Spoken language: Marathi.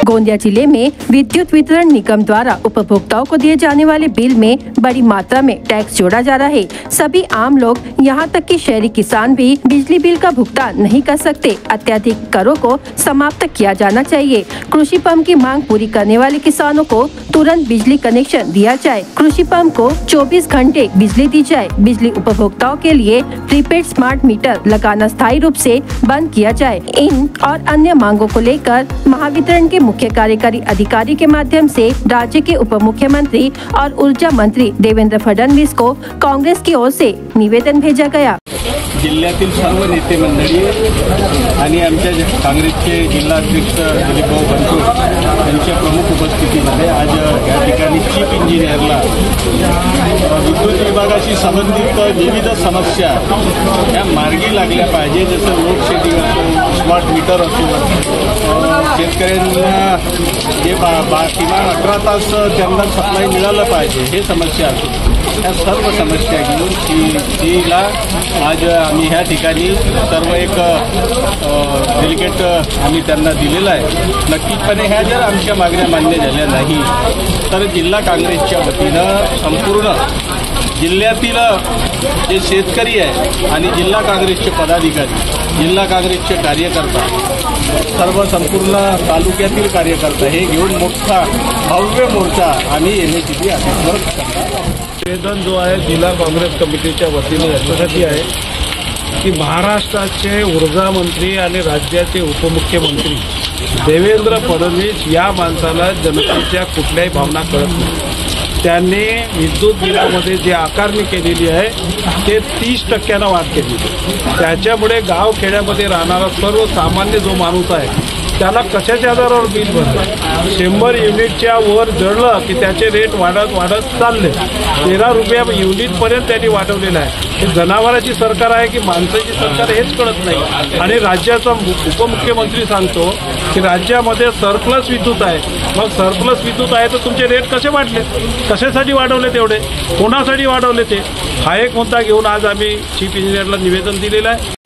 गोंदिया जिले में विद्युत वितरण निगम द्वारा उपभोक्ताओं को दिए जाने वाले बिल में बड़ी मात्रा में टैक्स जोड़ा जा रहा है। सभी आम लोग यहां तक कि शहरी किसान भी बिजली बिल का भुगतान नहीं कर सकते। अत्यधिक करों को समाप्त किया जाना चाहिए। कृषि पंप की मांग पूरी करने वाले किसानों को तुरंत बिजली कनेक्शन दिया जाए। कृषि पंप को 24 घंटे बिजली दी जाए। बिजली उपभोक्ताओं के लिए प्रीपेड स्मार्ट मीटर लगाना स्थायी रूप से बंद किया जाए। इन और अन्य मांगों को लेकर महावितरण के मुख्य कार्यकारी अधिकारी के माध्यम से राज्य के उप मुख्यमंत्री और ऊर्जा मंत्री देवेंद्र फडणवीस को कांग्रेस की ओर से निवेदन भेजा गया। जिल्ह्यातील सर्व नेते मंडळी आणि आमच्या काँग्रेसचे जिल्हाध्यक्ष दिलीपभाऊ बनसोड यांच्या प्रमुख उपस्थितीमध्ये आज या ठिकाणी चीफ इंजिनियरला विद्युत विभागाशी संबंधित विविध समस्या या मार्गी लागल्या पाहिजे। जसं लोडशेडिंग असो, स्मार्ट मीटर असो, शेतकऱ्यांना जे किमान 18 तास त्यांना सप्लाय मिळालं पाहिजे हे समस्या असो, या सर्व समस्या घेऊन तिला आज आम्ही ह्या ठिकाणी सर्व एक डेलिगेट आम्ही त्यांना दिलेला आहे। नक्कीचपणे ह्या जर आमच्या मागण्या मान्य झाल्या नाही तर जिल्हा काँग्रेसच्या वतीनं संपूर्ण जिल्ह्यातील जे शेतकरी आहे आणि जिल्हा काँग्रेसचे पदाधिकारी, जिल्हा काँग्रेसचे कार्यकर्ता, सर्व संपूर्ण तालुक्यातील कार्यकर्ता हे घेऊन मोठा भव्य मोर्चा आम्ही NHB ऑफिसवर करणार आहोत। निवेदन जो आहे जिल्हा काँग्रेस कमिटीच्या वतीने याच्यासाठी आहे की महाराष्ट्राचे ऊर्जा मंत्री आणि राज्याचे उपमुख्यमंत्री देवेंद्र फडणवीस या माणसाला जनतेच्या कुठल्याही भावना कळत नाही। त्यांनी विद्युत बिलामध्ये जे आकारणी केलेली आहे ते 30% वाढ केली। त्याच्यामुळे गाव खेड्यामध्ये राहणारा सर्वसामान्य जो माणूस आहे त्याला कशाच्या आधारावर बिल भरलं। 100 युनिटच्या वर जळलं की त्याचे रेट वाढत वाढत चालले। 13 रुपया युनिटपर्यंत त्यांनी वाढवलेलं आहे। हे जनावराची सरकार आहे की माणसाची सरकार हेच कळत नाही। आणि राज्याचा उपमुख्यमंत्री सांगतो की राज्यामध्ये सरप्लस विद्युत आहे। मग सरप्लस विद्युत आहे तर तुमचे रेट कसे वाढले, कशासाठी वाढवले, तेवढे कोणासाठी वाढवले ते हा एक मुद्दा घेऊन आज आम्ही चीफ इंजिनियरला निवेदन दिलेलं आहे।